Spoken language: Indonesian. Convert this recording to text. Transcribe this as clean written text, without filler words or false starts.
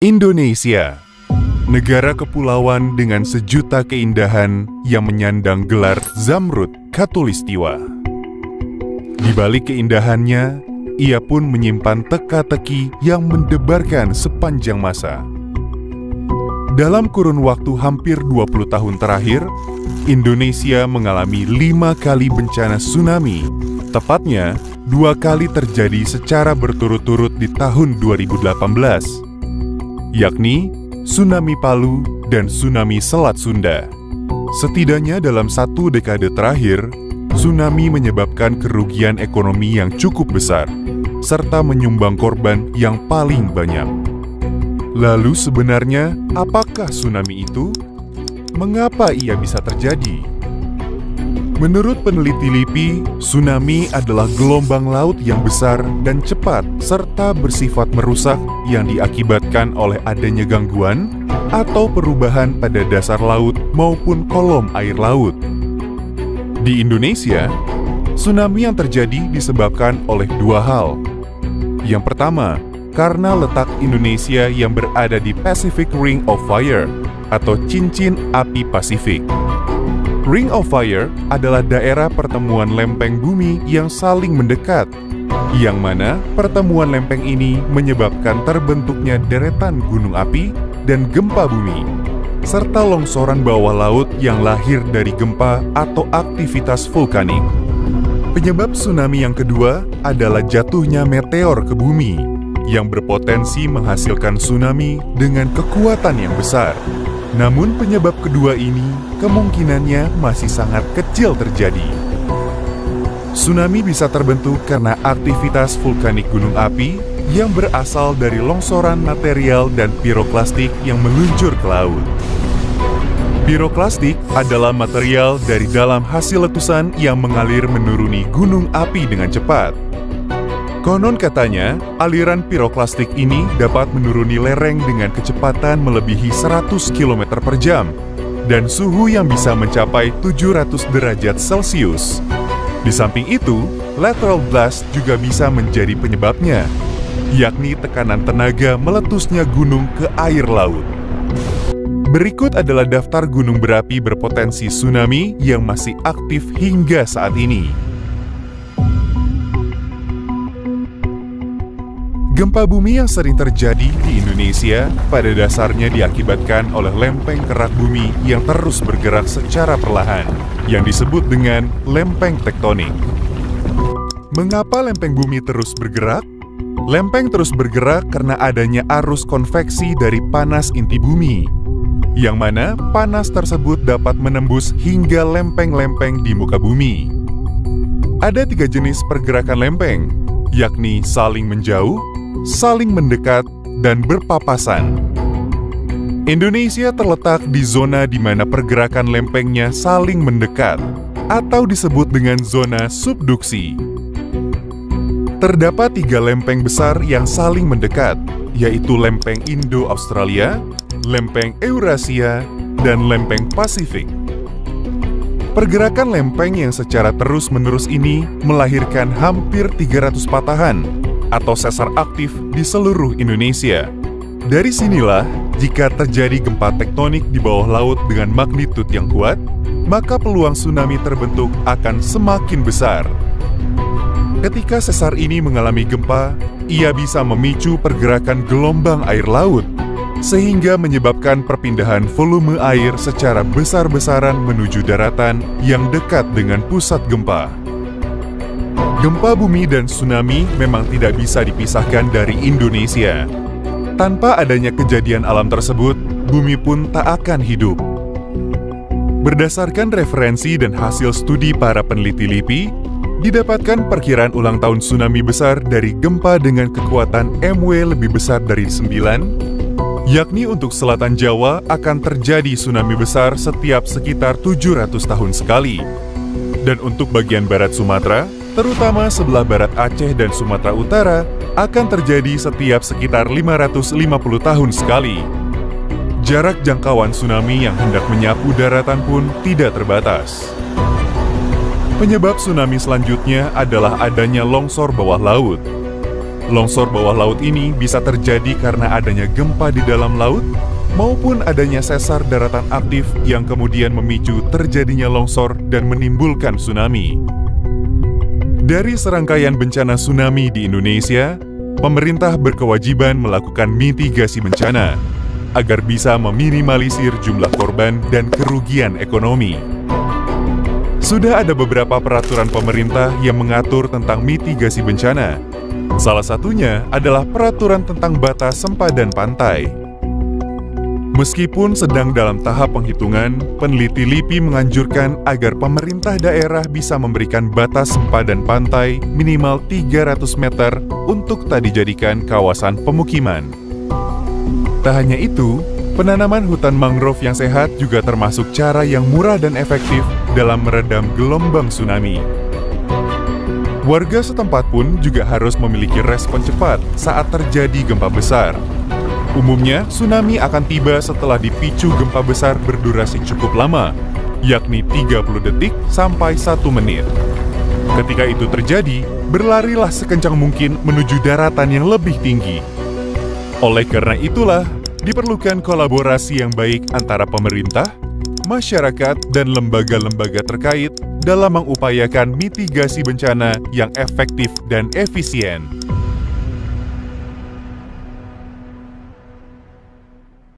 Indonesia, negara kepulauan dengan sejuta keindahan yang menyandang gelar Zamrud Khatulistiwa. Di balik keindahannya, ia pun menyimpan teka-teki yang mendebarkan sepanjang masa. Dalam kurun waktu hampir 20 tahun terakhir, Indonesia mengalami 5 kali bencana tsunami, tepatnya 2 kali terjadi secara berturut-turut di tahun 2018. Yakni tsunami Palu dan tsunami Selat Sunda. Setidaknya dalam 1 dekade terakhir, tsunami menyebabkan kerugian ekonomi yang cukup besar, serta menyumbang korban yang paling banyak. Lalu sebenarnya, apakah tsunami itu? Mengapa ia bisa terjadi? Menurut peneliti LIPI, tsunami adalah gelombang laut yang besar dan cepat serta bersifat merusak yang diakibatkan oleh adanya gangguan atau perubahan pada dasar laut maupun kolom air laut. Di Indonesia, tsunami yang terjadi disebabkan oleh 2 hal. Yang pertama, karena letak Indonesia yang berada di Pacific Ring of Fire atau cincin api Pasifik. Ring of Fire adalah daerah pertemuan lempeng bumi yang saling mendekat, yang mana pertemuan lempeng ini menyebabkan terbentuknya deretan gunung api dan gempa bumi, serta longsoran bawah laut yang lahir dari gempa atau aktivitas vulkanik. Penyebab tsunami yang kedua adalah jatuhnya meteor ke bumi, yang berpotensi menghasilkan tsunami dengan kekuatan yang besar. Namun penyebab kedua ini kemungkinannya masih sangat kecil terjadi. Tsunami bisa terbentuk karena aktivitas vulkanik gunung api yang berasal dari longsoran material dan piroklastik yang meluncur ke laut. Piroklastik adalah material dari dalam hasil letusan yang mengalir menuruni gunung api dengan cepat. Konon katanya, aliran piroklastik ini dapat menuruni lereng dengan kecepatan melebihi 100 km per jam dan suhu yang bisa mencapai 700 derajat Celcius. Di samping itu, lateral blast juga bisa menjadi penyebabnya, yakni tekanan tenaga meletusnya gunung ke air laut. Berikut adalah daftar gunung berapi berpotensi tsunami yang masih aktif hingga saat ini. Gempa bumi yang sering terjadi di Indonesia pada dasarnya diakibatkan oleh lempeng kerak bumi yang terus bergerak secara perlahan, yang disebut dengan lempeng tektonik. Mengapa lempeng bumi terus bergerak? Lempeng terus bergerak karena adanya arus konveksi dari panas inti bumi, yang mana panas tersebut dapat menembus hingga lempeng-lempeng di muka bumi. Ada 3 jenis pergerakan lempeng, yakni saling menjauh, saling mendekat, dan berpapasan. Indonesia terletak di zona di mana pergerakan lempengnya saling mendekat, atau disebut dengan zona subduksi. Terdapat 3 lempeng besar yang saling mendekat, yaitu lempeng Indo-Australia, lempeng Eurasia, dan lempeng Pasifik. Pergerakan lempeng yang secara terus-menerus ini melahirkan hampir 300 patahan atau sesar aktif di seluruh Indonesia. Dari sinilah, jika terjadi gempa tektonik di bawah laut dengan magnitud yang kuat, maka peluang tsunami terbentuk akan semakin besar. Ketika sesar ini mengalami gempa, ia bisa memicu pergerakan gelombang air laut, sehingga menyebabkan perpindahan volume air secara besar-besaran menuju daratan yang dekat dengan pusat gempa. Gempa bumi dan tsunami memang tidak bisa dipisahkan dari Indonesia. Tanpa adanya kejadian alam tersebut, bumi pun tak akan hidup. Berdasarkan referensi dan hasil studi para peneliti LIPI, didapatkan perkiraan ulang tahun tsunami besar dari gempa dengan kekuatan MW lebih besar dari 9, yakni untuk selatan Jawa akan terjadi tsunami besar setiap sekitar 700 tahun sekali. Dan untuk bagian barat Sumatera, terutama sebelah barat Aceh dan Sumatera Utara, akan terjadi setiap sekitar 550 tahun sekali. Jarak jangkauan tsunami yang hendak menyapu daratan pun tidak terbatas. Penyebab tsunami selanjutnya adalah adanya longsor bawah laut. Longsor bawah laut ini bisa terjadi karena adanya gempa di dalam laut maupun adanya sesar daratan aktif yang kemudian memicu terjadinya longsor dan menimbulkan tsunami. Dari serangkaian bencana tsunami di Indonesia, pemerintah berkewajiban melakukan mitigasi bencana agar bisa meminimalisir jumlah korban dan kerugian ekonomi. Sudah ada beberapa peraturan pemerintah yang mengatur tentang mitigasi bencana. Salah satunya adalah peraturan tentang batas sempadan pantai. Meskipun sedang dalam tahap penghitungan, peneliti LIPI menganjurkan agar pemerintah daerah bisa memberikan batas sempadan pantai minimal 300 meter untuk tak dijadikan kawasan pemukiman. Tak hanya itu, penanaman hutan mangrove yang sehat juga termasuk cara yang murah dan efektif dalam meredam gelombang tsunami. Warga setempat pun juga harus memiliki respon cepat saat terjadi gempa besar. Umumnya, tsunami akan tiba setelah dipicu gempa besar berdurasi cukup lama, yakni 30 detik sampai 1 menit. Ketika itu terjadi, berlarilah sekencang mungkin menuju daratan yang lebih tinggi. Oleh karena itulah, diperlukan kolaborasi yang baik antara pemerintah, masyarakat, dan lembaga-lembaga terkait dalam mengupayakan mitigasi bencana yang efektif dan efisien.